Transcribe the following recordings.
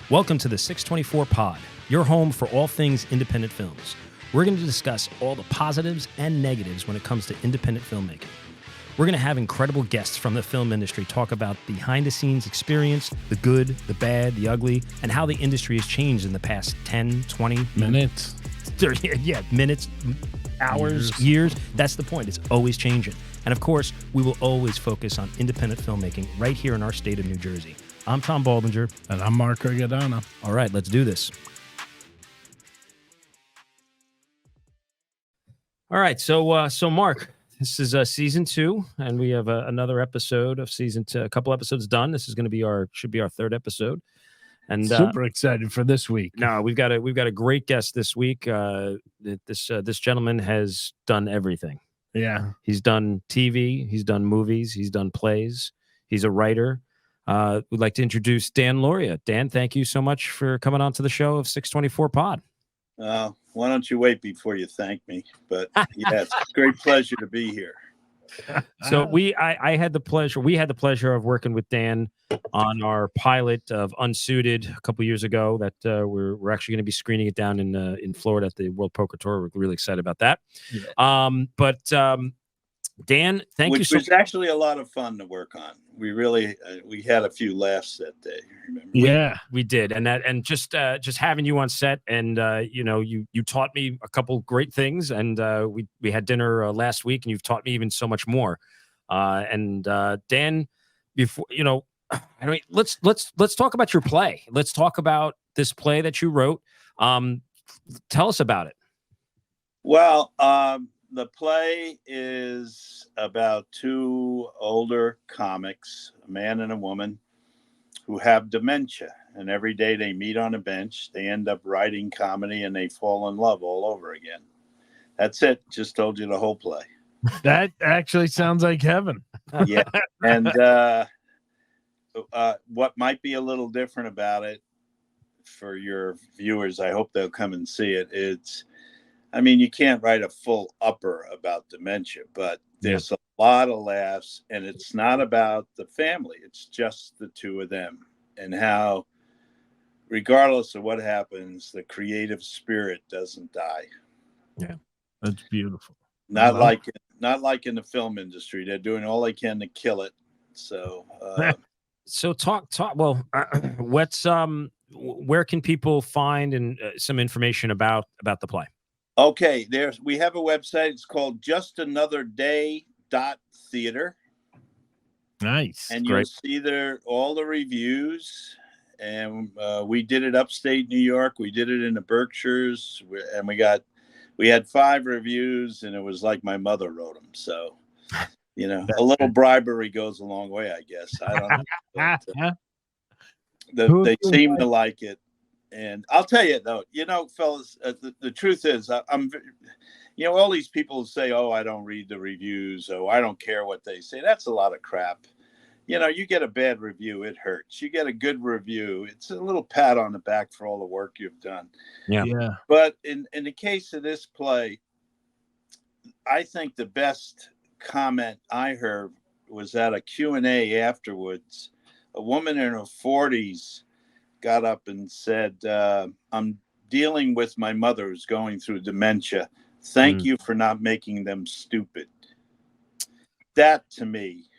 Welcome to the 624 Pod, your home for all things independent films. We're going to discuss all the positives and negatives when it comes to independent filmmaking. We're going to have incredible guests from the film industry talk about behind-the-scenes experience, the good, the bad, the ugly, and how the industry has changed in the past 10, 20 minutes. 30, minutes, hours, years. That's the point. It's always changing. And of course, we will always focus on independent filmmaking right here in our state of New Jersey. I'm Tom Baldinger. And I'm Mark Rigodano. All right, let's do this. All right, so Mark, this is season 2, and we have another episode of season 2. A couple episodes done. This is going to should be our 3rd episode, and super excited for this week. No, we've got a great guest this week. This gentleman has done everything. Yeah, he's done TV, he's done movies, he's done plays. He's a writer. We'd like to introduce Dan Lauria. Dan, thank you so much for coming on to the show of 624 Pod. Why don't you wait before you thank me? But yeah, it's a great pleasure to be here. So we had the pleasure of working with Dan on our pilot of Unsuited a couple years ago. That we're actually going to be screening it down in Florida at the World Poker Tour. We're really excited about that. Yeah. Dan, thank you. Which was actually a lot of fun to work on. We really we had a few laughs that day. Remember? Yeah, we did, and just having you on set, and you taught me a couple great things, and we had dinner last week, and you've taught me even so much more. Dan, before let's talk about your play. Let's talk about this play that you wrote. Tell us about it. Well, the play is about 2 older comics, a man and a woman, who have dementia. And every day they meet on a bench, they end up writing comedy, and they fall in love all over again. That's it. Just told you the whole play. That actually sounds like heaven. Yeah. And what might be a little different about it for your viewers, I hope they'll come and see it. You can't write a full upper about dementia, but there's a lot of laughs, and it's not about the family. It's just the 2 of them, and how, regardless of what happens, the creative spirit doesn't die. Yeah, that's beautiful. Not like in the film industry. They're doing all they can to kill it. So, so talk. Well, where can people find some information about the play? Okay, we have a website. It's called justanotherday.theater. Nice. And you'll see there all the reviews. And we did it upstate New York. We did it in the Berkshires. And we had 5 reviews, and it was like my mother wrote them. So, a little bribery goes a long way, I guess. I don't know. They seem to like it. And I'll tell you, though, fellas, the truth is, I'm all these people say, oh, I don't read the reviews. Oh, I don't care what they say. That's a lot of crap. You get a bad review, it hurts. You get a good review, it's a little pat on the back for all the work you've done. Yeah. But in the case of this play, I think the best comment I heard was at a Q&A afterwards. A woman in her 40s got up and said, I'm dealing with my mother who's going through dementia. Thank you for not making them stupid. That, to me,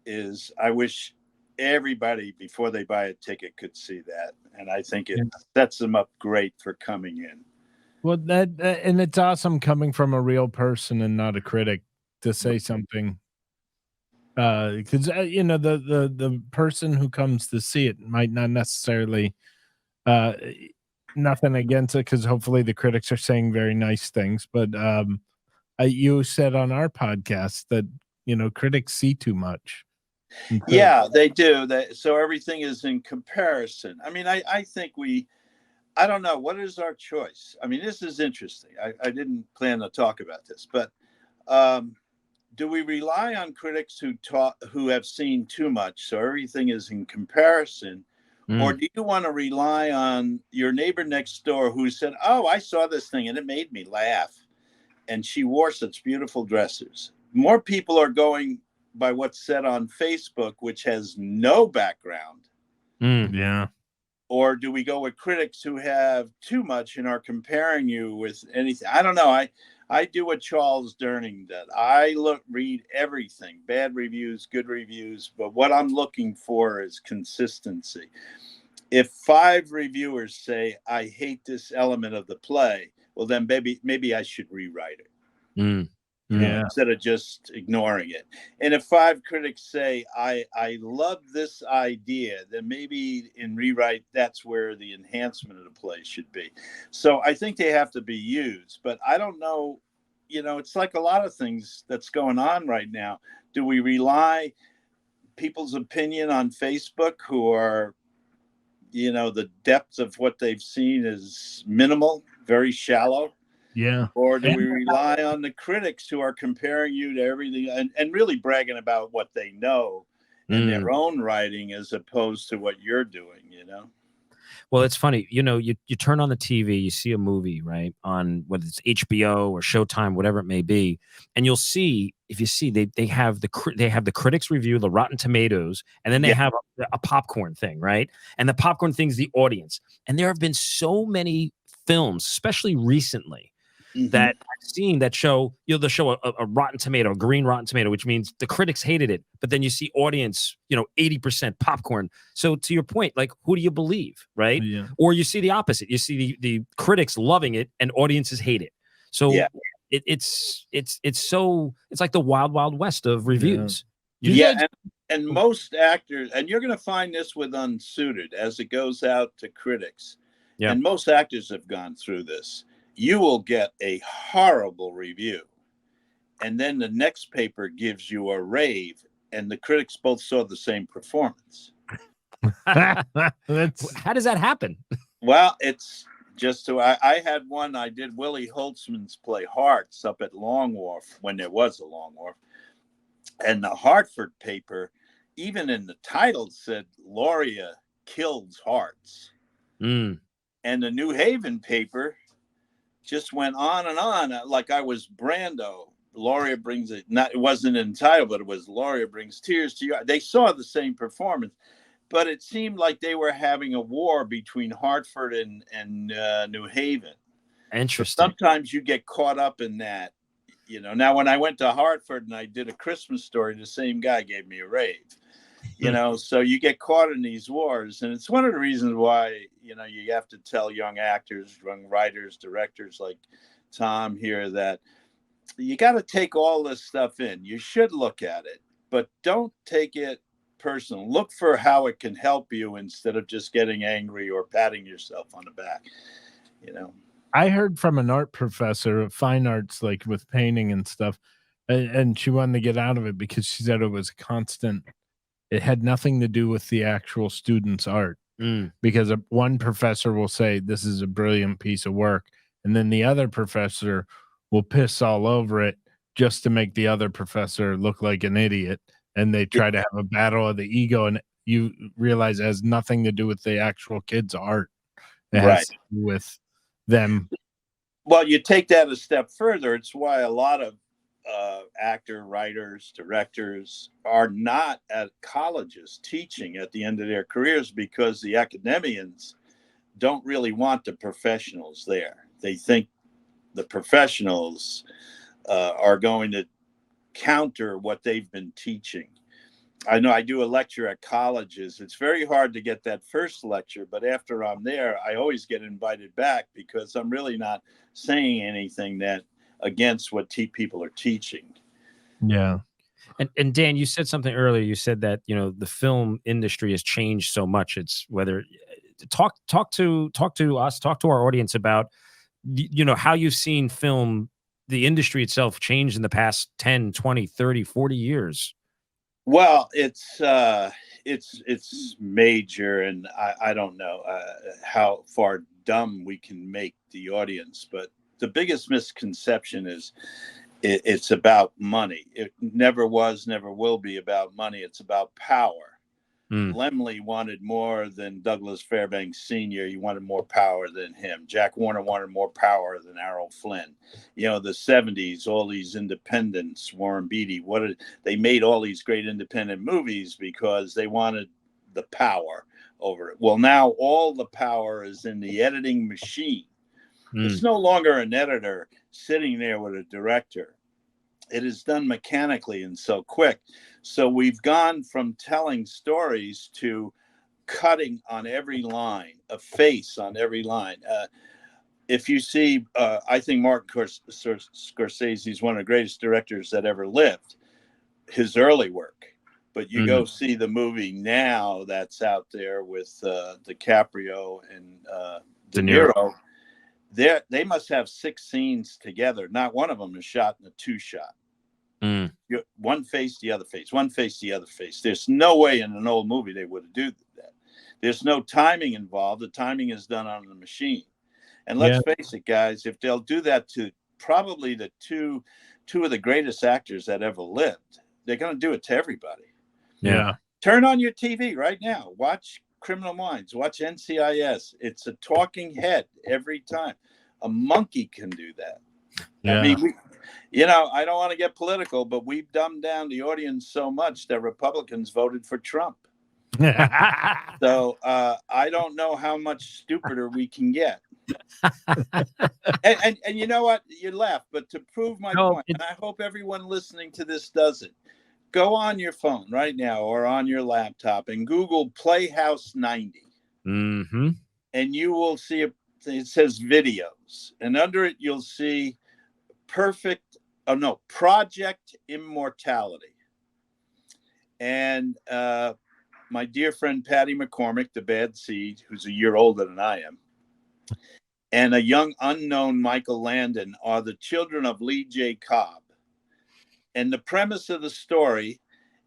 is, I wish everybody, before they buy a ticket, could see that. And I think it sets them up great for coming in. Well, and it's awesome coming from a real person and not a critic to say something. Because the person who comes to see it might not necessarily nothing against it, because hopefully the critics are saying very nice things, but you said on our podcast that critics see too much. Yeah, they do. So everything is in comparison. I think I don't know, what is our choice? This is interesting. I didn't plan to talk about this, but do we rely on critics who have seen too much, so everything is in comparison? Or do you want to rely on your neighbor next door who said, oh, I saw this thing and it made me laugh, and she wore such beautiful dresses? More people are going by what's said on Facebook, which has no background. Yeah. or do we go with critics who have too much and are comparing you with anything? I don't know. I do what Charles Durning did. I read everything, bad reviews, good reviews, but what I'm looking for is consistency. If 5 reviewers say, I hate this element of the play, well, then maybe I should rewrite it. Instead of just ignoring it. And if 5 critics say, I love this idea, then maybe in rewrite, that's where the enhancement of the play should be. So I think they have to be used, but I don't know, it's like a lot of things that's going on right now. Do we rely people's opinion on Facebook who are, the depth of what they've seen is minimal, very shallow? Yeah. Or do we rely on the critics who are comparing you to everything and really bragging about what they know in their own writing as opposed to what you're doing, Well, it's funny, you turn on the TV, you see a movie, right, on whether it's HBO or Showtime, whatever it may be, and you'll see, if you see, they have the critics review, the Rotten Tomatoes, and then they have a popcorn thing, right? And the popcorn thing's the audience. And there have been so many films, especially recently, that I've seen that show, they'll show a Rotten Tomato, a green Rotten Tomato, which means the critics hated it, but then you see audience, 80% popcorn. So to your point, like, who do you believe, right? Yeah. Or you see the opposite. You see the critics loving it and audiences hate it. So it's like the wild, wild west of reviews. And most actors, and you're going to find this with Unsuited as it goes out to critics, and most actors have gone through this. You will get a horrible review, and then the next paper gives you a rave, and the critics both saw the same performance. How does that happen? Well, it's just I had one. I did Willie Holtzman's play Hearts up at Long Wharf when there was a Long Wharf, and the Hartford paper, even in the title, said Lauria kills hearts, and the New Haven paper just went on and on like I was Brando. Lauria brings it. It wasn't in the title, but it was Lauria brings tears to your eyes. They saw the same performance, but it seemed like they were having a war between Hartford and New Haven. Interesting. So sometimes you get caught up in that. Now when I went to Hartford and I did A Christmas Story, the same guy gave me a rave. So you get caught in these wars, and it's one of the reasons why you have to tell young actors, young writers, directors like Tom here that you got to take all this stuff in. You should look at it, but don't take it personal. Look for how it can help you instead of just getting angry or patting yourself on the back. I heard from an art professor of fine arts, like with painting and stuff, and she wanted to get out of it because she said it was constant. It had nothing to do with the actual student's art, because one professor will say, this is a brilliant piece of work, and then the other professor will piss all over it just to make the other professor look like an idiot, and they try to have a battle of the ego, and you realize it has nothing to do with the actual kid's art. It has to do with them. Well, you take that a step further. It's why a lot of actor, writers, directors are not at colleges teaching at the end of their careers, because the academians don't really want the professionals there. They think the professionals are going to counter what they've been teaching. I know I do a lecture at colleges. It's very hard to get that first lecture, but after I'm there, I always get invited back because I'm really not saying anything that against what people are teaching. Yeah. And Dan, you said something earlier. You said that, the film industry has changed so much. It's whether talk to us, talk to our audience about, how you've seen film, the industry itself change in the past 10, 20, 30, 40 years. Well, it's major, and I don't know how far dumb we can make the audience, but the biggest misconception is it's about money. It never was, never will be about money. It's about power. Lemley wanted more than Douglas Fairbanks Sr. He wanted more power than him. Jack Warner wanted more power than Errol Flynn. The 70s, all these independents, Warren Beatty, they made all these great independent movies because they wanted the power over it. Well, now all the power is in the editing machine. It's no longer an editor sitting there with a director. It is done mechanically and so quick. So we've gone from telling stories to cutting on every line, a face on every line. If you see, I think Martin Scorsese is one of the greatest directors that ever lived, his early work. But you go see the movie now that's out there with DiCaprio and De Niro. They must have 6 scenes together. Not one of them is shot in a 2-shot. One face, the other face, one face, the other face. There's no way in an old movie they would have do that. There's no timing involved. The timing is done on the machine. And let's face it, guys, if they'll do that to probably the two of the greatest actors that ever lived, they're going to do it to everybody. Yeah. Turn on your TV right now. Watch Criminal Minds. Watch NCIS. It's a talking head every time. A monkey can do that. Yeah. I mean, I don't want to get political, but we've dumbed down the audience so much that Republicans voted for Trump. So I don't know how much stupider we can get. and you know what? You laugh, but to prove my point, and I hope everyone listening to this does it, go on your phone right now or on your laptop and Google Playhouse 90. And you will see it says videos. And under it, you'll see Project Immortality. And my dear friend Patty McCormick, the Bad Seed, who's a year older than I am, and a young unknown Michael Landon are the children of Lee J. Cobb. And the premise of the story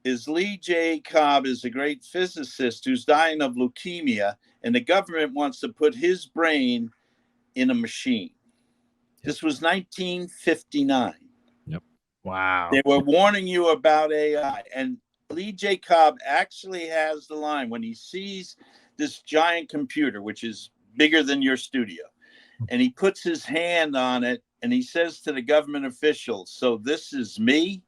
is Lee J. Cobb is a great physicist who's dying of leukemia, and the government wants to put his brain in a machine. This was 1959. Yep. Wow. They were warning you about AI. And Lee J. Cobb actually has the line when he sees this giant computer, which is bigger than your studio, and he puts his hand on it and he says to the government officials, "So this is me?"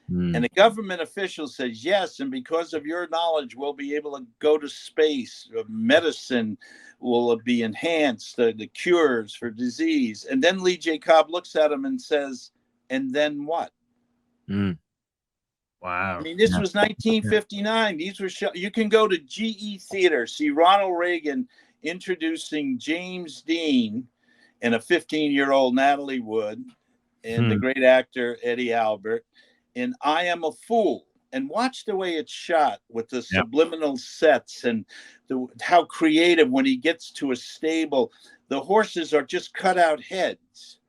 And the government official says, "Yes, and because of your knowledge, we'll be able to go to space. Medicine will be enhanced, the cures for disease." And then Lee J. Cobb looks at him and says, "And then what?" Wow. I mean, this was 1959. These were you can go to GE Theater, see Ronald Reagan introducing James Dean and a 15-year-old Natalie Wood and the great actor Eddie Albert in I Am a Fool, and watch the way it's shot with the subliminal sets and how creative when he gets to a stable. The horses are just cut out heads.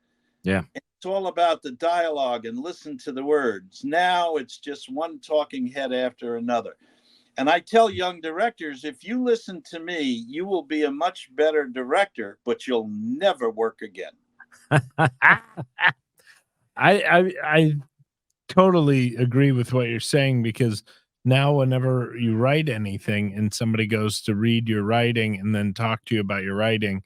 Yeah. It's all about the dialogue and listen to the words. Now it's just one talking head after another. And I tell young directors, if you listen to me, you will be a much better director, but you'll never work again. I totally agree with what you're saying, because now whenever you write anything and somebody goes to read your writing and then talk to you about your writing,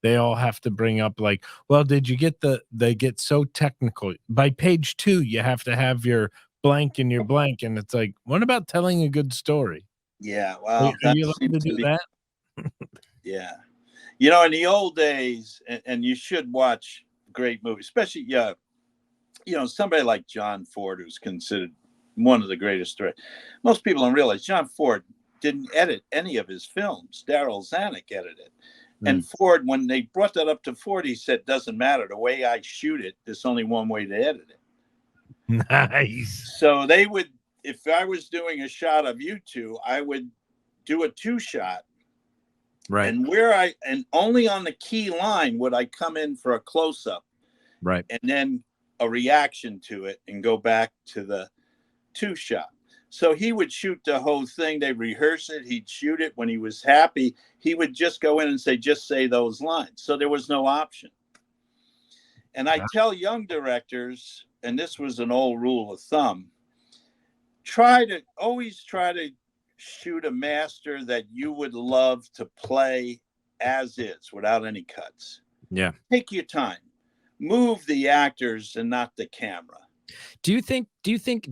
they all have to bring up like, well, did you get they get so technical. By page 2, you have to have your blank and your blank. And it's like, what about telling a good story? Yeah. Well, are you allowed to do that? Yeah. In the old days, and you should watch great movies, especially, somebody like John Ford, who's considered one of the greatest directors. Most people don't realize John Ford didn't edit any of his films. Darryl Zanuck edited. And Ford, when they brought that up to Ford, he said, "Doesn't matter. The way I shoot it, there's only one way to edit it." Nice. So they would, if I was doing a shot of you two, I would do a 2-shot. Right. And only on the key line would I come in for a close-up. Right. And then a reaction to it and go back to the 2-shot. So he would shoot the whole thing. They rehearse it. He'd shoot it. When he was happy, he would just go in and say, "Just say those lines." So there was no option. And I tell young directors, and this was an old rule of thumb, always try to shoot a master that you would love to play as is, without any cuts. Yeah. Take your time. Move the actors and not the camera. Do you think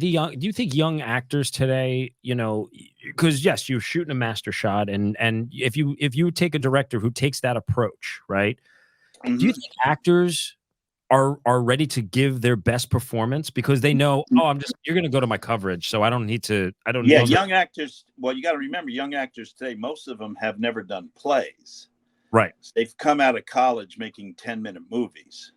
young actors today, because yes, you're shooting a master shot, and if you take a director who takes that approach, right? Do you Mhm. think actors are ready to give their best performance because they know, oh, you're going to go to my coverage, so I don't need to. Yeah, young actors. Well, you got to remember, young actors today, most of them have never done plays. Right. They've come out of college making 10-minute movies.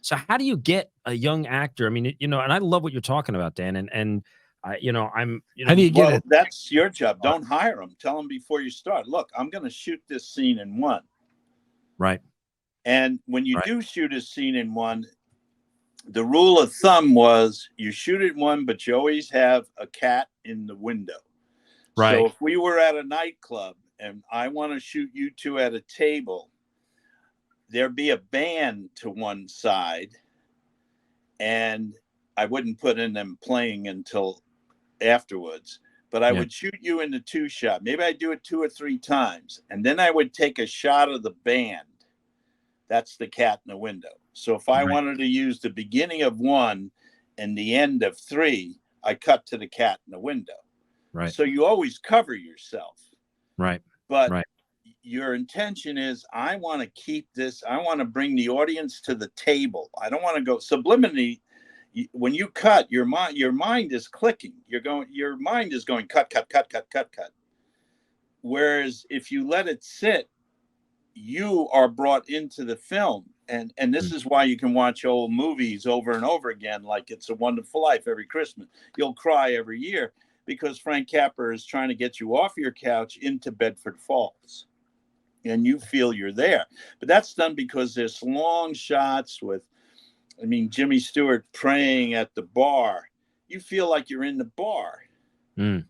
So how do you get a young actor? I mean, and I love what you're talking about, Dan, and I, I'm, How do you get Well, it? that's your job. Don't hire them. Tell them before you start. Look, I'm going to shoot this scene in one. right. And when you Right. do shoot a scene in one, the rule of thumb was you shoot it in one, but you always have a cat in the window. Right. So if we were at a nightclub and I want to shoot you two at a table, there'd be a band to one side, and I wouldn't put in them playing until afterwards. But I would shoot you in the two shot. Maybe I'd do it 2 or 3 times, and then I would take a shot of the band. That's the cat in the window. So if I wanted to use the beginning of 1 and the end of 3, I cut to the cat in the window. Right. So you always cover yourself. Right. But right. your intention is, I want to keep this, I want to bring the audience to the table. I don't want to go subliminally. When you cut, your mind is clicking. Your mind is going cut, cut, cut, cut, cut, cut. Whereas if you let it sit, you are brought into the film. And this is why you can watch old movies over and over again, like It's a Wonderful Life every Christmas. You'll cry every year because Frank Capra is trying to get you off your couch into Bedford Falls. And you feel you're there. But that's done because there's long shots with, Jimmy Stewart praying at the bar. You feel like you're in the bar. And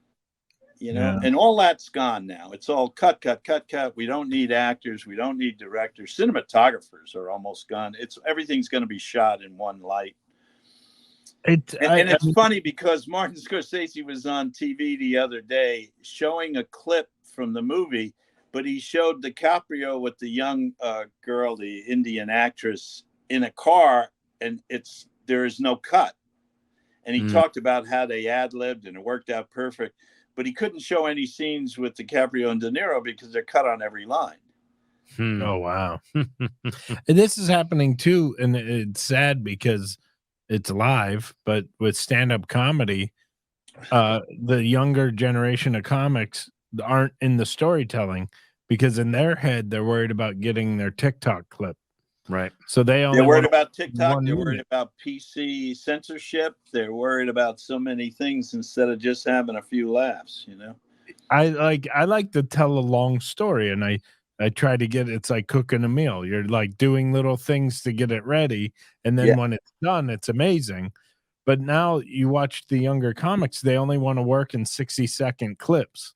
all that's gone now. It's all cut, cut, cut, cut. We don't need actors. We don't need directors. Cinematographers are almost gone. Everything's going to be shot in one light. It's funny because Martin Scorsese was on TV the other day showing a clip from the movie, but he showed DiCaprio with the young girl, the Indian actress, in a car, and there is no cut. And he talked about how they ad-libbed and it worked out perfect. But he couldn't show any scenes with DiCaprio and De Niro because they're cut on every line. Oh, wow. And this is happening too. And it's sad because it's live, but with stand-up comedy, the younger generation of comics aren't in the storytelling because in their head, they're worried about getting their TikTok clip. Right. So they're worried about TikTok. They're worried about PC censorship. They're worried about so many things instead of just having a few laughs, I like to tell a long story, and I try to it's like cooking a meal. You're like doing little things to get it ready, and then when it's done, it's amazing. But now you watch the younger comics, they only want to work in 60-second clips.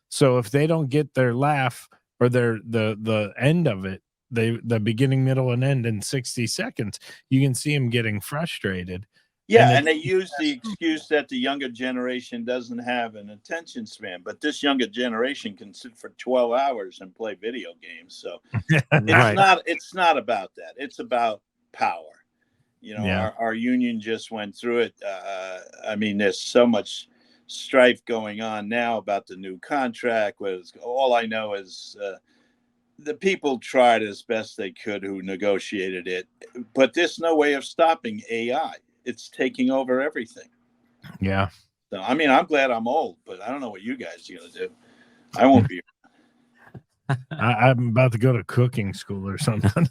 So if they don't get their laugh or the end of it, the beginning, middle, and end in 60 seconds, you can see them getting frustrated. Yeah, and they use the excuse that the younger generation doesn't have an attention span, but this younger generation can sit for 12 hours and play video games. So it's not about that. It's about power. Our union just went through it. There's so much strife going on now about the new contract. All I know is the people tried as best they could who negotiated it, but there's no way of stopping AI. It's taking over everything. Yeah. So, I'm glad I'm old, but I don't know what you guys are going to do. I won't be. I'm about to go to cooking school or something.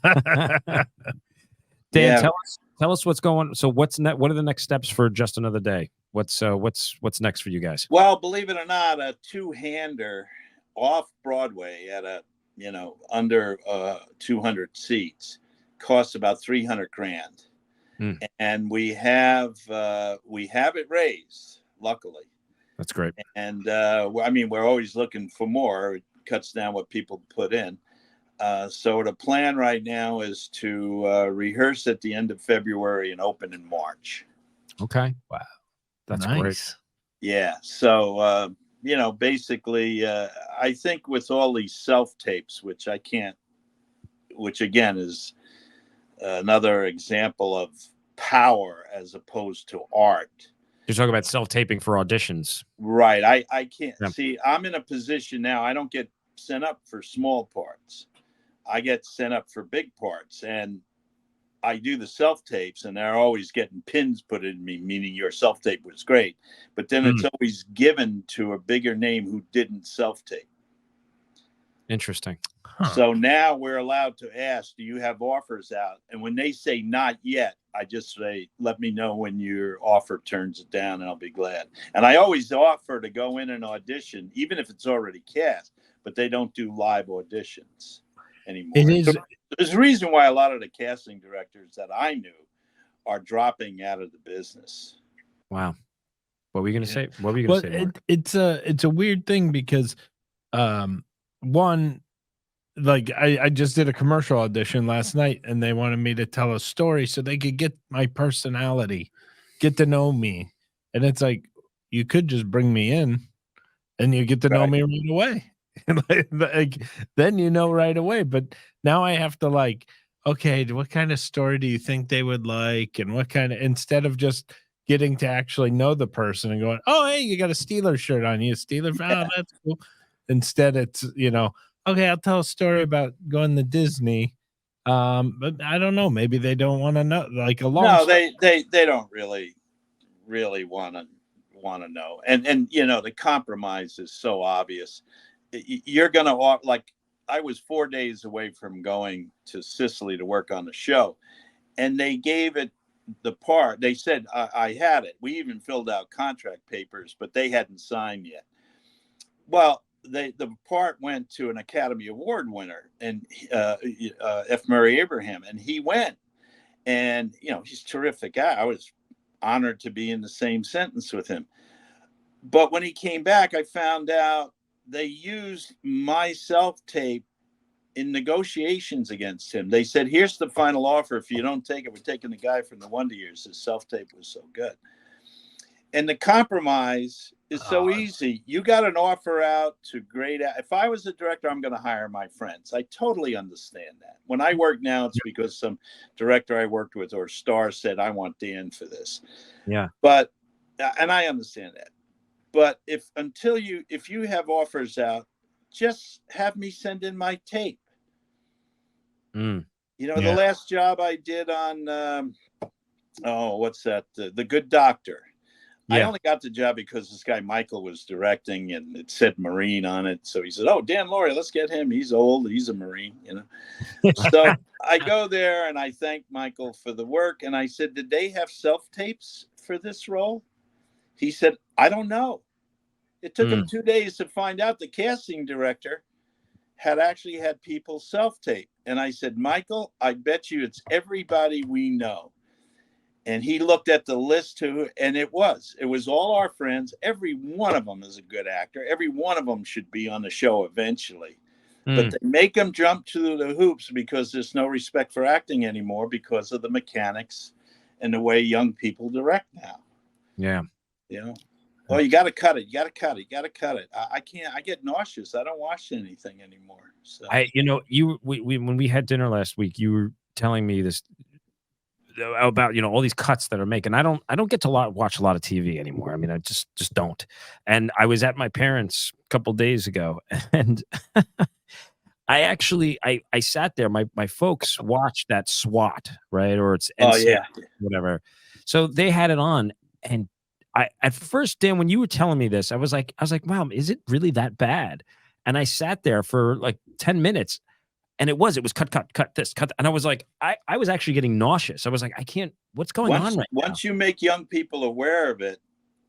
Dan, tell us what's going on. So what are the next steps for Just Another Day? What's next for you guys? Well, believe it or not, a two-hander off Broadway at under 200 seats costs about $300,000. And we have it raised, luckily. That's great. And we're always looking for more. It cuts down what people put in. So the plan right now is to rehearse at the end of February and open in March. Okay. Wow. That's nice. Great. Yeah. So, basically, I think with all these self-tapes, which again is another example of power as opposed to art. You're talking about self-taping for auditions. Right. I can't Yeah. see. I'm in a position now. I don't get sent up for small parts. I get sent up for big parts, and I do the self-tapes, and they're always getting pins put in me, meaning your self-tape was great. But then it's always given to a bigger name who didn't self-tape. Interesting. So now we're allowed to ask, do you have offers out? And when they say not yet, I just say, let me know when your offer turns it down, and I'll be glad. And I always offer to go in and audition, even if it's already cast, but they don't do live auditions anymore. There's a reason why a lot of the casting directors that I knew are dropping out of the business. Wow. What were you going to say? What were you going to say, Mark? It's a weird thing because one, like I just did a commercial audition last night, and they wanted me to tell a story so they could get my personality, get to know me. And it's like, you could just bring me in and you get to know me right away. like then you know right away. But now I have to like, okay, what kind of story do you think they would like? And what kind of, instead of just getting to actually know the person and going, oh, hey, you got a Steelers shirt on, you a Steelers fan? Oh, that's cool. Instead it's, okay, I'll tell a story about going to Disney. But I don't know, maybe they don't want to know, like a long No, they don't really want to know. And the compromise is so obvious. You're going to, like, I was 4 days away from going to Sicily to work on the show, and they gave it the part. They said I had it. We even filled out contract papers, but they hadn't signed yet. Well, the part went to an Academy Award winner, and F. Murray Abraham, and he went. And he's a terrific guy. I was honored to be in the same sentence with him. But when he came back, I found out they used my self-tape in negotiations against him. They said, here's the final offer. If you don't take it, we're taking the guy from the Wonder Years. His self-tape was so good. And the compromise is so easy. You got an offer out to great. If I was a director, I'm going to hire my friends. I totally understand that. When I work now, it's because some director I worked with or star said, I want Dan for this. Yeah. But, and I understand that. But if you have offers out, just have me send in my tape. The last job I did on, what's that? The Good Doctor. Yeah. I only got the job because this guy Michael was directing, and it said Marine on it. So he said, "Oh, Dan Lauria, let's get him. He's old. He's a Marine." So I go there and I thank Michael for the work, and I said, "Did they have self tapes for this role?" He said, "I don't know." It took him 2 days to find out the casting director had actually had people self tape, and I said, "Michael, I bet you it's everybody we know." And he looked at the list too, and it was all our friends. Every one of them is a good actor. Every one of them should be on the show eventually. But they make them jump to the hoops because there's no respect for acting anymore because of the mechanics and the way young people direct now. Yeah. Well, you got to cut it. You got to cut it. You got to cut it. I can't. I get nauseous. I don't watch anything anymore. So when we had dinner last week, you were telling me this about all these cuts that are making. I don't get to watch a lot of TV anymore. I mean, I just don't. And I was at my parents' a couple days ago, and I actually I sat there. My folks watched that SWAT, right? Or it's NCIS, whatever. So they had it on, and I at first, Dan, when you were telling me this, I was like, wow, is it really that bad? And I sat there for like 10 minutes. And it was cut this, cut. And I was like, I was actually getting nauseous. I was like, I can't, what's going on right now? Once you make young people aware of it.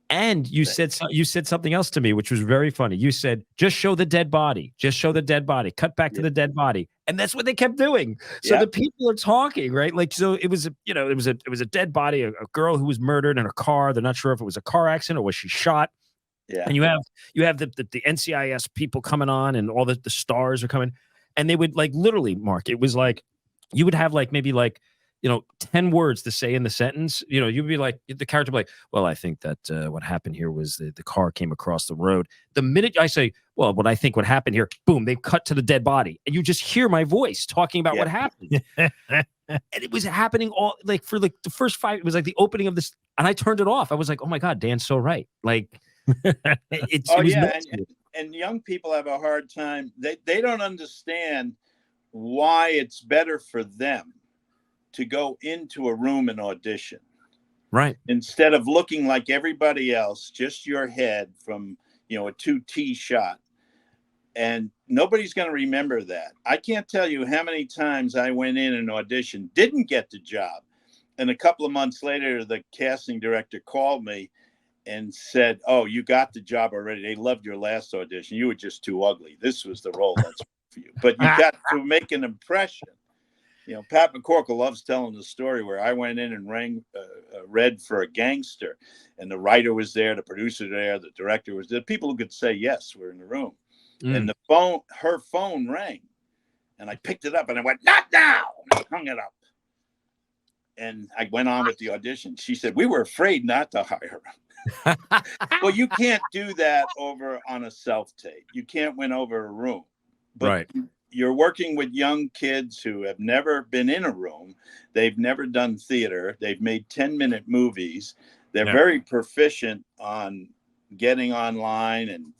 And you said something else to me, which was very funny. You said, just show the dead body. Just show the dead body. Cut back to the dead body. And that's what they kept doing. So the people are talking, right? Like, so it was a dead body, a girl who was murdered in a car. They're not sure if it was a car accident or was she shot. Yeah. And you have the NCIS people coming on, and all the stars are coming. And they would, like, literally, Mark, it was like, you would have like maybe like, 10 words to say in the sentence. You'd be like, the character would be like, well, I think that what happened here was the car came across the road. The minute I say, well, what I think what happened here, boom, they cut to the dead body. And you just hear my voice talking about what happened. And it was happening all like for like the first 5. It was like the opening of this, and I turned it off. I was like, oh my God, Dan's so right. Like it Oh was yeah, nuts. and young people have a hard time. They don't understand why it's better for them to go into a room and audition Right. instead of looking like everybody else, just your head from a 2T shot. And nobody's going to remember that. I can't tell you how many times I went in and auditioned, didn't get the job. And a couple of months later, the casting director called me and said, "Oh, you got the job already. They loved your last audition. You were just too ugly. This was the role that's for you. But you got to make an impression." Pat McCorkle loves telling the story where I went in and read for a gangster, and the writer was there, the producer there, the director was there. People who could say yes were in the room. And her phone rang, and I picked it up and I went, "Not now!" And I hung it up. And I went on with the audition. She said, "We were afraid not to hire him." Well, you can't do that over on a self-tape. You can't win over a room. But Right. You're working with young kids who have never been in a room. They've never done theater. They've made 10-minute movies. They're very proficient on getting online and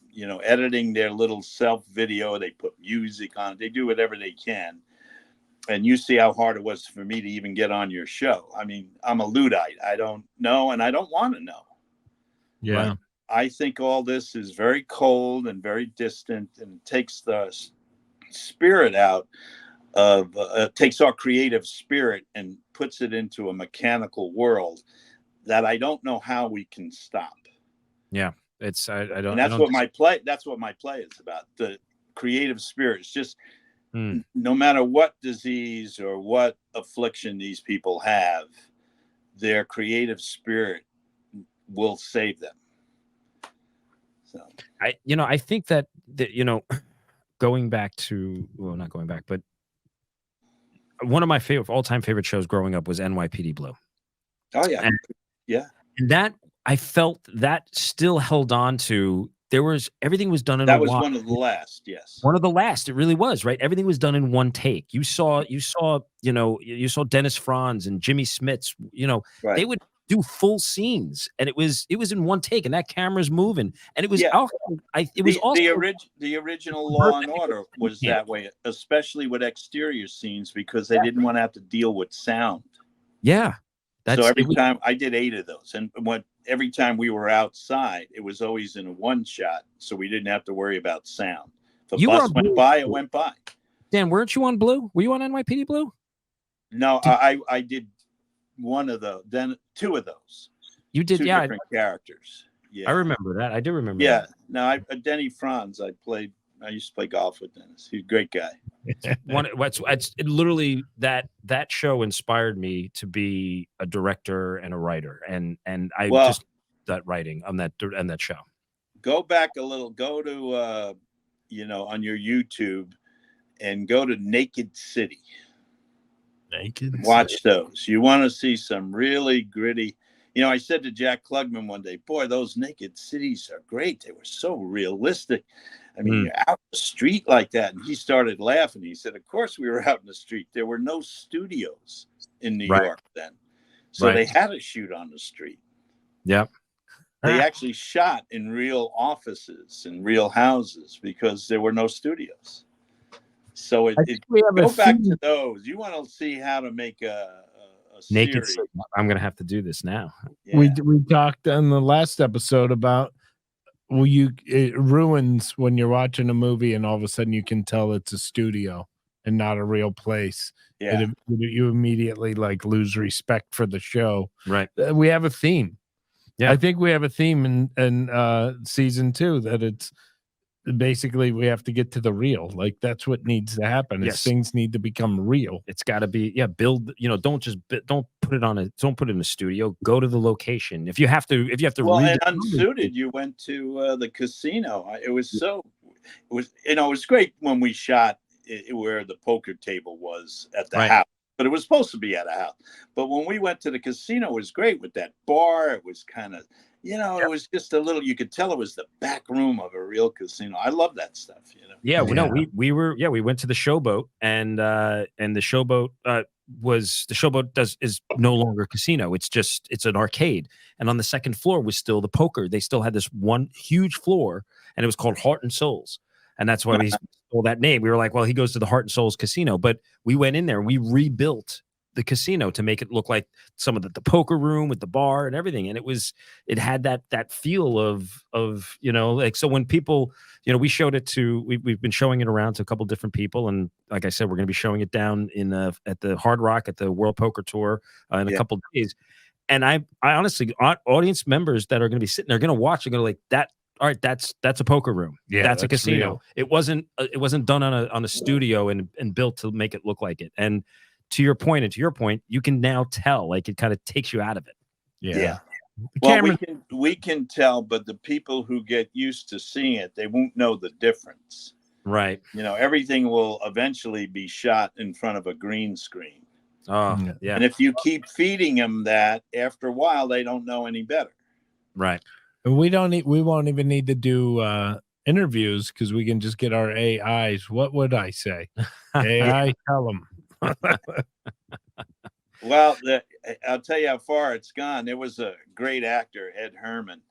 editing their little self video. They put music on it. They do whatever they can. And you see how hard it was for me to even get on your show. I mean, I'm a Luddite. I don't know, and I don't want to know. Yeah. But I think all this is very cold and very distant, and takes the spirit out of, takes our creative spirit and puts it into a mechanical world that I don't know how we can stop. Yeah. It's I don't. And that's what my play is about. The creative spirit. It's just no matter what disease or what affliction these people have, their creative spirit will save them. So I think that going back to, well, not going back, but one of my all-time favorite shows growing up was NYPD Blue. Oh yeah. And that I felt that still held on to. Everything was done in that was one of the last. Yes, one of the last. It really was, right? Everything was done in one take. You saw Dennis Franz and Jimmy Smits. right. They would do full scenes, and it was in one take, and that camera's moving, and it was the original Law and Order was that way, especially with exterior scenes, because they didn't want to have to deal with sound. Yeah. So every time I did 8 of those, and every time we were outside, it was always in a one shot, so we didn't have to worry about sound. If a bus went by, it went by. Dan, weren't you on Blue? Were you on NYPD Blue? No, I did one of those, then 2 of those. You did, 2 different characters. Yeah, I remember that. I do remember. Yeah, that. no, Denny Franz. I used to play golf with Dennis. He's a great guy. It's literally that show inspired me to be a director and a writer, and I just that writing on that show. Go back a little. Go to on your YouTube, and go to Naked City. Watch those. You want to see some really gritty. I said to Jack Klugman one day, "Boy, those Naked Cities are great. They were so realistic. I mean, you're out the street like that." And he started laughing. He said, "Of course we were out in the street. There were no studios in New York then. So they had to shoot on the street." Yep. They actually shot in real offices and real houses because there were no studios. So go back to those. You want to see how to make a Naked series. City. I'm going to have to do this now. Yeah. We talked in the last episode about it ruins when you're watching a movie and all of a sudden you can tell it's a studio and not a real place. Yeah. You immediately lose respect for the show. Right. We have a theme. Yeah. I think we have a theme in season 2 that it's basically we have to get to the real. That's what needs to happen. Is things need to become real. It's got to be build. Don't put it in a studio. Go to the location. If you have to. Well, and Unsuited, you went to the casino. It was great when we shot where the poker table was at the house. But it was supposed to be at a house. But when we went to the casino, it was great with that bar. It was kind of, it was just a little, you could tell it was the back room of a real casino. I love that stuff, Yeah, we went to the Showboat, and the Showboat, the Showboat is no longer a casino. It's an arcade. And on the second floor was still the poker. They still had this one huge floor, and it was called Heart and Souls. And that's why we stole that name. We were like, well, he goes to the Heart and Souls Casino. But we went in there and we rebuilt the casino to make it look like some of the poker room with the bar and everything. And it had that feel of, like, so when people, we showed it to, we've been showing it around to a couple different people. And like I said, we're going to be showing it down at the Hard Rock at the World Poker Tour in a couple of days. And I honestly, audience members that are going to be sitting there, going to watch, are going to like that. All right, that's a poker room. Yeah, that's a casino. Real. It wasn't done on a studio and built to make it look like it. And to your point, you can now tell, like, it kind of takes you out of it. Yeah. Well, we can tell, but the people who get used to seeing it, they won't know the difference. Right. Everything will eventually be shot in front of a green screen. Oh, yeah. And if you keep feeding them that, after a while, they don't know any better. Right. We won't even need to do interviews because we can just get our AIs. What would I say? AI, tell them. Well, I'll tell you how far it's gone. There was a great actor, Ed Herman,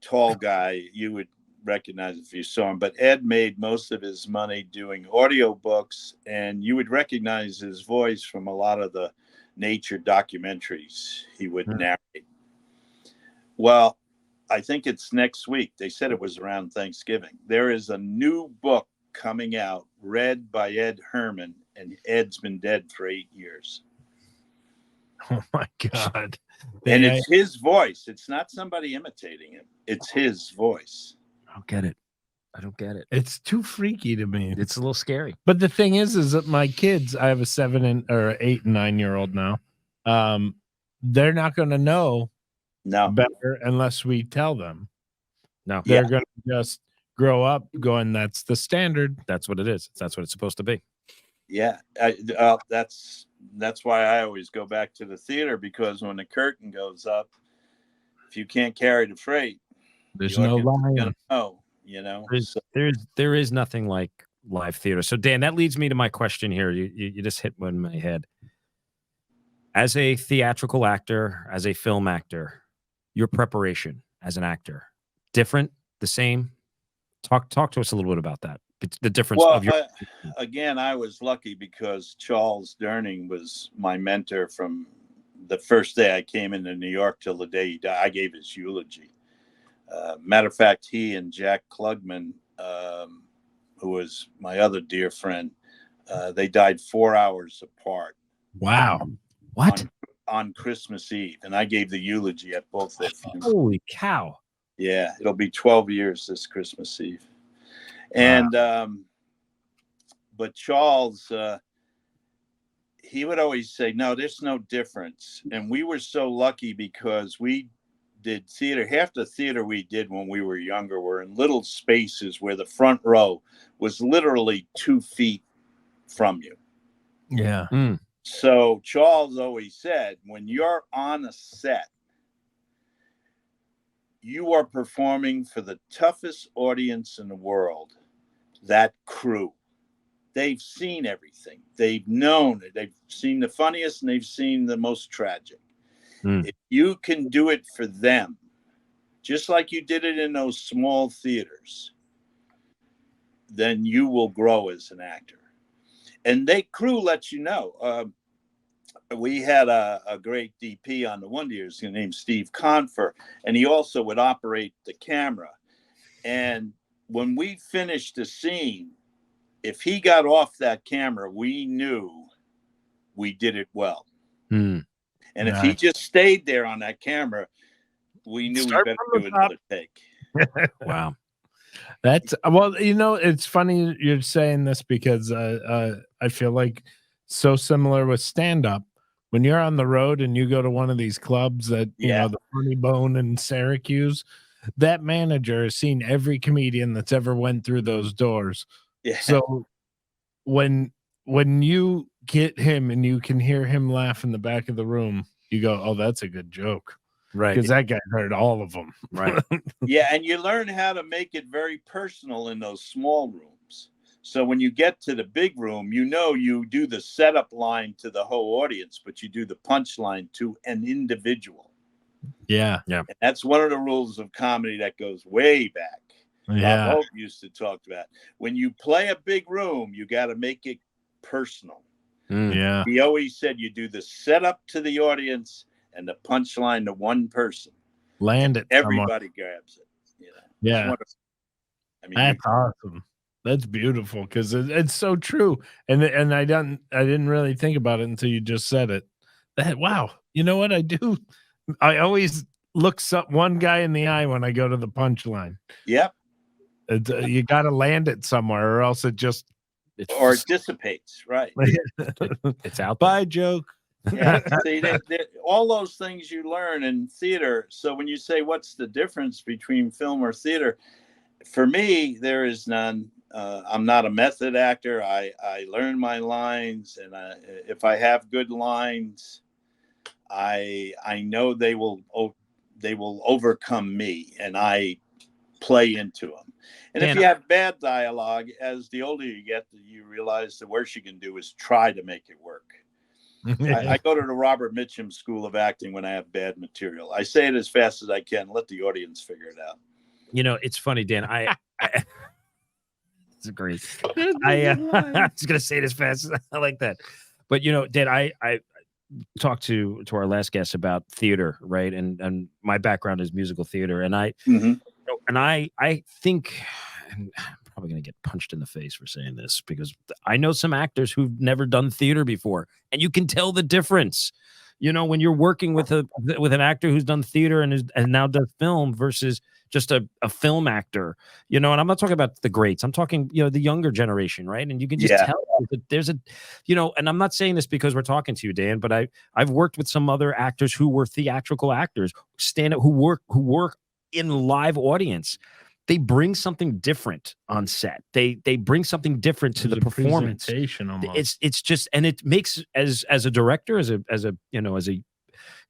tall guy. You would recognize if you saw him. But Ed made most of his money doing audiobooks, and you would recognize his voice from a lot of the nature documentaries he would narrate. Well, I think it's next week. They said it was around Thanksgiving. There is a new book coming out read by Ed Herman, and Ed's been dead for 8 years. Oh my God. And it's his voice. It's not somebody imitating him. It's his voice. I don't get it. It's too freaky to me. It's a little scary. But the thing is that my kids, I have a 8 and 9-year-old now. They're not going to know better unless we tell them. No, they're going to just grow up going, that's the standard. That's what it is. That's what it's supposed to be. Yeah. That's why I always go back to the theater, because when the curtain goes up, if you can't carry the freight, there's no line. There is nothing like live theater. So Dan, that leads me to my question here. You just hit one in my head. As a theatrical actor, as a film actor, your preparation as an actor, different, the same? Talk to us a little bit about that. The difference. Again, I was lucky because Charles Durning was my mentor from the first day I came into New York till the day he died. I gave his eulogy. Matter of fact, he and Jack Klugman, who was my other dear friend, they died 4 hours apart. Wow. What? On Christmas Eve. And I gave the eulogy at both their funerals. Holy cow. Yeah, it'll be 12 years this Christmas Eve. And, but Charles, he would always say, no, there's no difference. And we were so lucky because we did theater. Half the theater we did when we were younger were in little spaces where the front row was literally 2 feet from you. Yeah. So Charles always said, when you're on a set, you are performing for the toughest audience in the world, that crew. They've seen everything. They've known it. They've seen the funniest and they've seen the most tragic. If you can do it for them, just like you did it in those small theaters, then you will grow as an actor. And they crew lets you know. We had a great DP on the Wonder Years named Steve Confer, and he also would operate the camera. And when we finished the scene, if he got off that camera, we knew we did it well. And if he just stayed there on that camera, we knew we better do another take. Wow. That's it's funny you're saying this because I feel like so similar with stand-up. When you're on the road and you go to one of these clubs that, the Funny Bone in Syracuse, that manager has seen every comedian that's ever went through those doors. Yeah. So when you get him and you can hear him laugh in the back of the room, you go, oh, that's a good joke. Right. Because that guy heard all of them. Right. Yeah. And you learn how to make it very personal in those small rooms. So when you get to the big room, you do the setup line to the whole audience, but you do the punchline to an individual. Yeah. And that's one of the rules of comedy that goes way back. Yeah. Bob Hope used to talk about when you play a big room, you got to make it personal. Yeah. He always said you do the setup to the audience and the punchline to one person. Land it. Everybody grabs it. Yeah. That's awesome. That's beautiful because it's so true. And I didn't really think about it until you just said it. Wow. You know what I do? I always look one guy in the eye when I go to the punchline. Yep. You got to land it somewhere, or else it dissipates. Right. It's out. Bye, joke. Yeah. See, all those things you learn in theater. So when you say what's the difference between film or theater, for me, there is none. I'm not a method actor. I learn my lines, and if I have good lines, I know they will overcome me, and I play into them. And if you have bad dialogue, as the older you get, you realize the worst you can do is try to make it work. I go to the Robert Mitchum School of Acting when I have bad material. I say it as fast as I can. Let the audience figure it out. It's funny, Dan. It's great. I was gonna say it as fast as I like that, but Dan, I talked to our last guest about theater, right? And my background is musical theater, and I think, and I'm probably gonna get punched in the face for saying this because I know some actors who've never done theater before, and you can tell the difference. When you're working with an actor who's done theater and now does film versus just a film actor, and I'm not talking about the greats. I'm talking, the younger generation, right? And you can just tell that there's and I'm not saying this because we're talking to you, Dan, but I've worked with some other actors who were theatrical actors, stand-up, who work in live audience. They bring something different on set. They bring something different to the performance. It's just, and it makes as a director, as a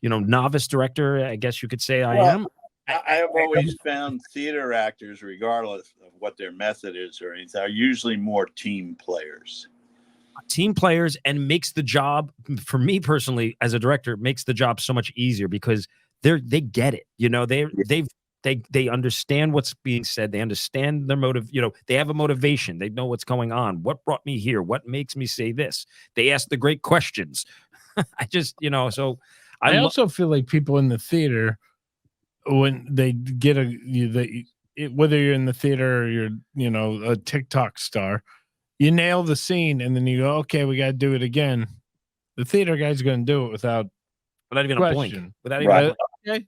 novice director, I guess you could say I am. I have always found theater actors, regardless of what their method is or anything, are usually more team players. And makes the job, for me personally, as a director, makes the job so much easier because they get it. They understand what's being said. They understand their motive. They have a motivation. They know what's going on. What brought me here? What makes me say this? They ask the great questions. I just, so I also feel like people in the theater, when they get whether you're in the theater or you're, a TikTok star, you nail the scene and then you go, okay, we got to do it again. The theater guy's going to do it without even question. a blink. Without even okay.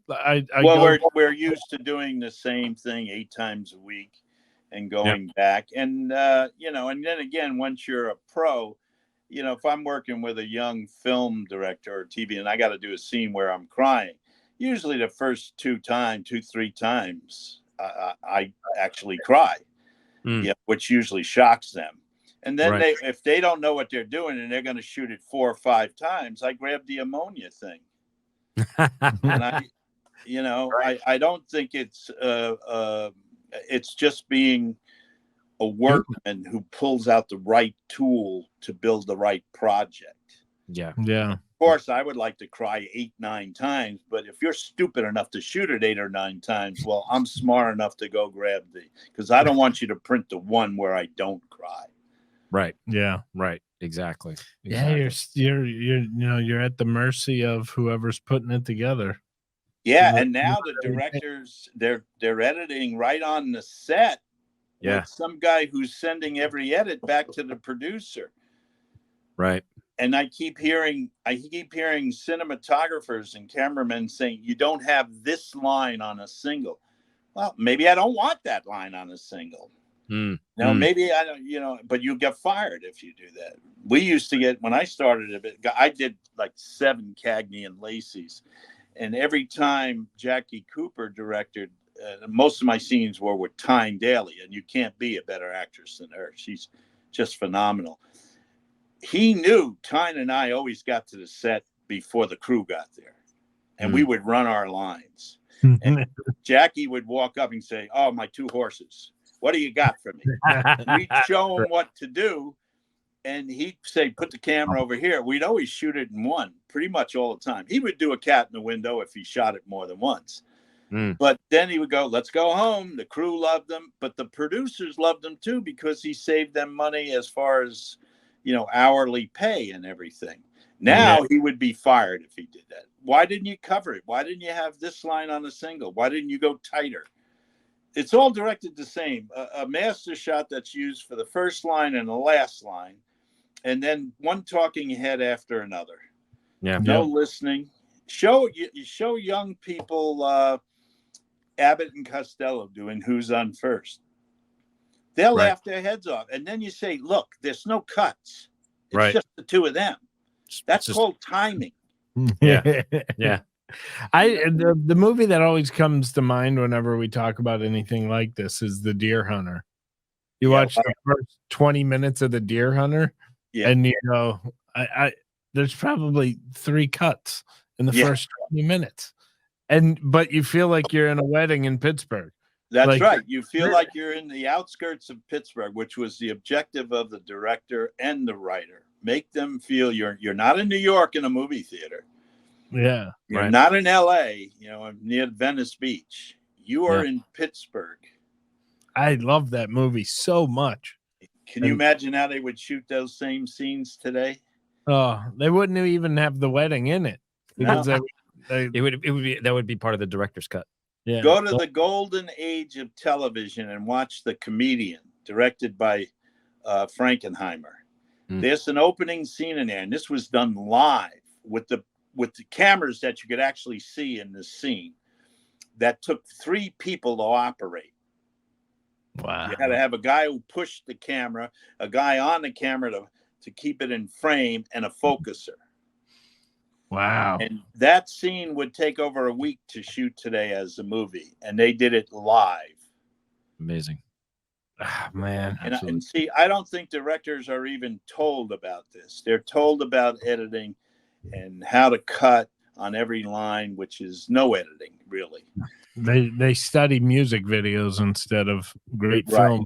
We're used to doing the same thing 8 times a week and going back. And, and then again, once you're a pro, if I'm working with a young film director or TV and I got to do a scene where I'm crying, usually the first 3 times, I actually cry, which usually shocks them. And then if they don't know what they're doing and they're going to shoot it 4 or 5 times, I grab the ammonia thing. And I don't think it's just being a workman who pulls out the right tool to build the right project. Yeah. Of course, I would like to cry 8, 9 times, but if you're stupid enough to shoot it 8 or 9 times, well, I'm smart enough to go grab because I don't want you to print the one where I don't cry. Right. Yeah. Right. Exactly. Yeah. You're at the mercy of whoever's putting it together. Yeah. And now the directors, they're editing right on the set. Yeah. With some guy who's sending every edit back to the producer. Right. And I keep hearing cinematographers and cameramen saying, you don't have this line on a single. Well, maybe I don't want that line on a single. Maybe I don't, but you get fired if you do that. We used to get, when I started I did like 7 Cagney and Lacey's. And every time Jackie Cooper directed, most of my scenes were with Tyne Daly, and you can't be a better actress than her. She's just phenomenal. He knew Tyne and I always got to the set before the crew got there, and we would run our lines. And Jackie would walk up and say, "Oh, my 2 horses." What do you got for me? We'd show him what to do, and he'd say, put the camera over here. We'd always shoot it in one, pretty much all the time. He would do a cat in the window if he shot it more than once. But then he would go, let's go home. The crew loved him, but the producers loved him too, because he saved them money as far as, hourly pay and everything. Now he would be fired if he did that. Why didn't you cover it? Why didn't you have this line on a single? Why didn't you go tighter? It's all directed the same. A master shot that's used for the first line and the last line, and then one talking head after another. Yeah. No listening. Show young people Abbott and Costello doing Who's On First. They'll laugh their heads off. And then you say, look, there's no cuts. It's just the two of them. That's called timing. Yeah. Yeah. The movie that always comes to mind whenever we talk about anything like this is The Deer Hunter. You watch the first 20 minutes of The Deer Hunter, and there's probably 3 cuts in the first 20 minutes. But you feel like you're in a wedding in Pittsburgh. That's right. You feel like you're in the outskirts of Pittsburgh, which was the objective of the director and the writer. Make them feel you're not in New York in a movie theater. Yeah. You're not in LA, near Venice Beach. You are in Pittsburgh. I love that movie so much. Can you imagine how they would shoot those same scenes today? Oh, they wouldn't even have the wedding in it, because that would be part of the director's cut. Yeah. Go to the golden age of television and watch The Comedian, directed by Frankenheimer. There's an opening scene in there, and this was done live with the cameras that you could actually see in this scene. That took 3 people to operate. Wow. You had to have a guy who pushed the camera, a guy on the camera to keep it in frame, and a focuser. Wow. And that scene would take over a week to shoot today as a movie, and they did it live. Amazing. Oh, man. And see, I don't think directors are even told about this. They're told about editing and how to cut on every line, which is no editing, really. They study music videos instead of great film.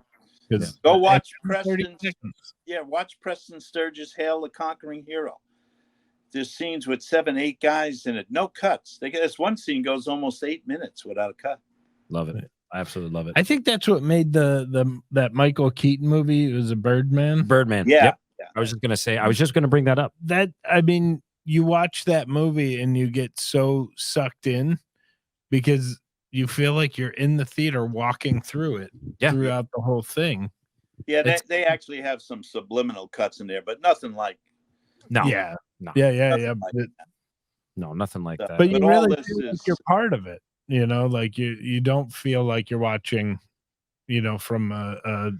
Go watch Preston. Watch Preston Sturges' Hail the Conquering Hero. There's scenes with 7, 8 guys in it, no cuts. This one scene goes almost 8 minutes without a cut. Love it. I absolutely love it. I think that's what made that Michael Keaton movie. It was a Birdman. Yeah. Yep. I was just gonna bring that up. You watch that movie and you get so sucked in because you feel like you're in the theater walking through it throughout the whole thing. Yeah, they actually have some subliminal cuts in there, but nothing like. No. Yeah. No. Yeah. No, nothing like that. But you really feel like you're part of it. Like you don't feel like you're watching, from a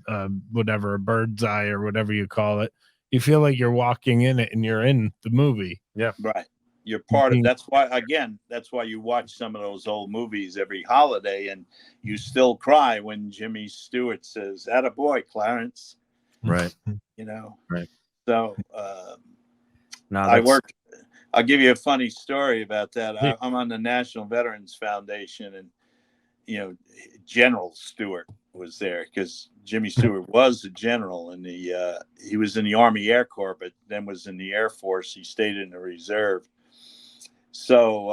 whatever, a bird's eye or whatever you call it. You feel like you're walking in it and you're in the movie. Yeah. Right. You're part of. That's why you watch some of those old movies every holiday and you still cry when Jimmy Stewart says, "Attaboy, Clarence." Right. Right. So I'll give you a funny story about that. I'm on the National Veterans Foundation, and General Stewart was there because Jimmy Stewart was a general, and he was in the Army Air Corps, but then was in the Air Force. He stayed in the reserve. So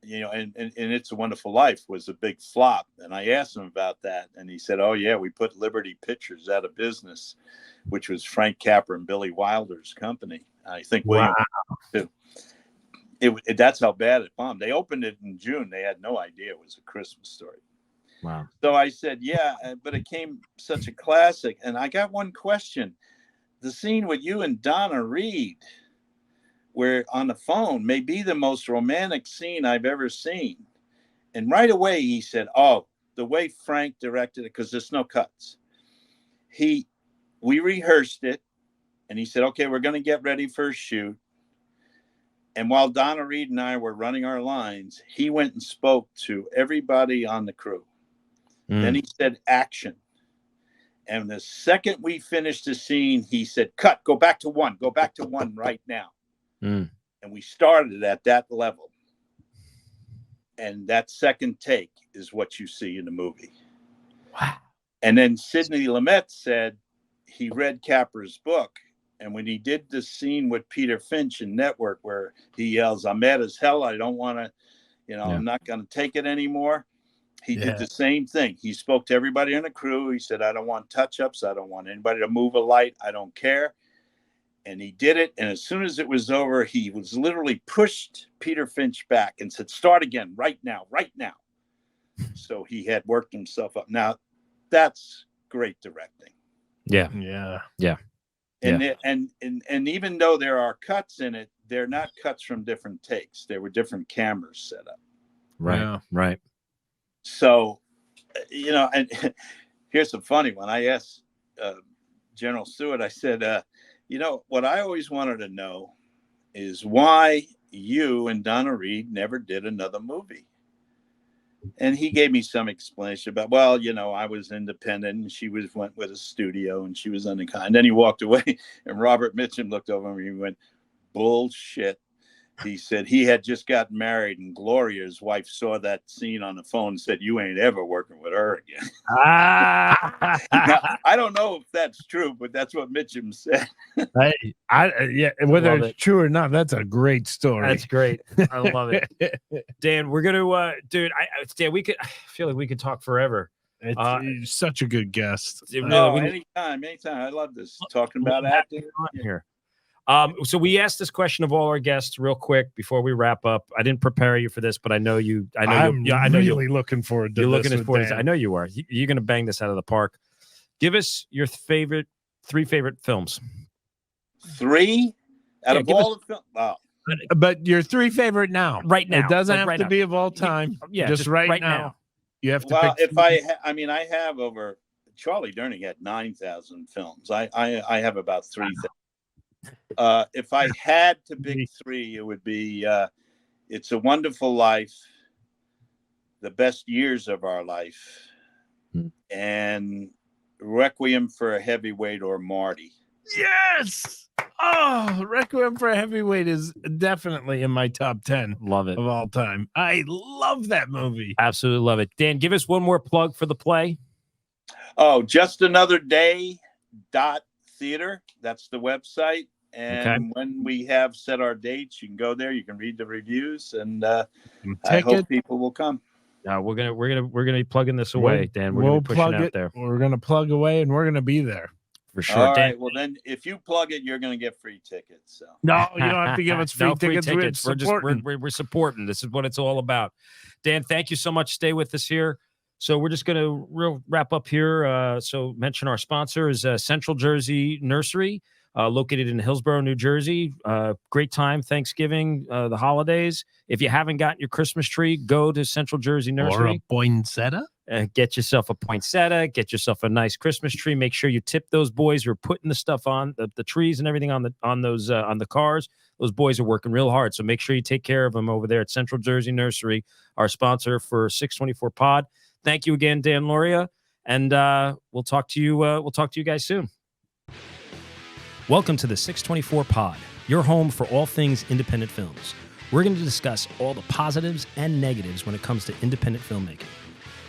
and It's a Wonderful Life was a big flop, and I asked him about that, and he said, "Oh yeah, we put Liberty Pictures out of business," which was Frank Capra and Billy Wilder's company. I think William too. That's how bad it bombed. They opened it in June. They had no idea it was a Christmas Story. Wow. So I said, yeah, but it came such a classic. And I got one question. The scene with you and Donna Reed, where on the phone, may be the most romantic scene I've ever seen. And right away he said, "Oh, the way Frank directed it, because there's no cuts. We rehearsed it, and he said, okay, we're going to get ready for a shoot. And while Donna Reed and I were running our lines, he went and spoke to everybody on the crew. Then he said, action. And the second we finished the scene, he said, cut, go back to one right now. And we started at that level. And that second take is what you see in the movie. Wow. And then Sidney Lumet said he read Capra's book. And when he did the scene with Peter Finch in Network, where he yells, "I'm mad as hell. I don't want to, I'm not going to take it anymore." He did the same thing. He spoke to everybody on the crew. He said, "I don't want touch-ups. I don't want anybody to move a light. I don't care." And he did it. And as soon as it was over, he was literally pushed Peter Finch back and said, "Start again, right now, right now." So he had worked himself up. Now, that's great directing. Yeah. And even though there are cuts in it, they're not cuts from different takes. There were different cameras set up. Right. So, and here's a funny one. I asked General Stewart, I said, what I always wanted to know is why you and Donna Reed never did another movie. And he gave me some explanation about, I was independent and she went with a studio and she was unkind. Then he walked away and Robert Mitchum looked over and he went, "Bullshit." He said he had just gotten married and Gloria's wife saw that scene on the phone and said, "You ain't ever working with her again." Now, I don't know if that's true, but that's what Mitchum said. Whether it's true or not, that's a great story. That's great. I love it. Dan, we're gonna Dan, I feel like we could talk forever. It's such a good guest. Anytime. I love this, talking about acting here. So we asked this question of all our guests real quick before we wrap up. I didn't prepare you for this, but I know you. I'm really looking forward to you're this. Looking forward to. I know you are. You're going to bang this out of the park. Give us your three favorite films. 3 out of all the films. Wow. But your 3 favorite now. Right now. It doesn't have to be of all time. Yeah, just right now. You have to. Well, if I have over. Charlie Durning had 9,000 films. I have about 3,000. If I had to pick 3, it would be It's a Wonderful Life, The Best Years of Our Life, and Requiem for a Heavyweight or Marty. Yes! Oh, Requiem for a Heavyweight is definitely in my top 10. Love it. Of all time. I love that movie. Absolutely love it. Dan, give us one more plug for the play. Oh, Just Another Day .theater. That's the website. And when we have set our dates, you can go there. You can read the reviews, and I hope people will come. We're gonna be plugging this away, Dan. We're gonna be pushing out there. We're gonna plug away, and we're gonna be there for sure. All right. Well, then, if you plug it, you're gonna get free tickets. So no, you don't have to give us free tickets. We're supporting. This is what it's all about. Dan, thank you so much. Stay with us here. So we're just going to wrap up here. So mention our sponsor is Central Jersey Nursery, located in Hillsborough, New Jersey. Great time, Thanksgiving, the holidays. If you haven't gotten your Christmas tree, go to Central Jersey Nursery. Or a poinsettia. Get yourself a poinsettia. Get yourself a nice Christmas tree. Make sure you tip those boys who are putting the stuff on the trees and everything on the cars. Those boys are working real hard. So make sure you take care of them over there at Central Jersey Nursery, our sponsor for 624 Pod. Thank you again, Dan Lauria, and we'll talk to you. We'll talk to you guys soon. Welcome to the 624 Pod, your home for all things independent films. We're going to discuss all the positives and negatives when it comes to independent filmmaking.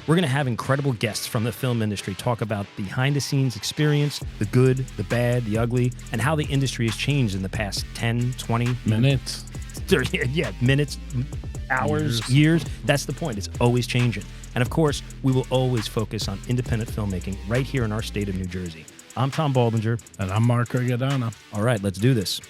We're going to have incredible guests from the film industry talk about behind-the-scenes experience, the good, the bad, the ugly, and how the industry has changed in the past 10, 20 minutes. 30, minutes, hours, years. That's the point. It's always changing. And of course, we will always focus on independent filmmaking right here in our state of New Jersey. I'm Tom Baldinger. And I'm Mark Rigodano. All right, let's do this.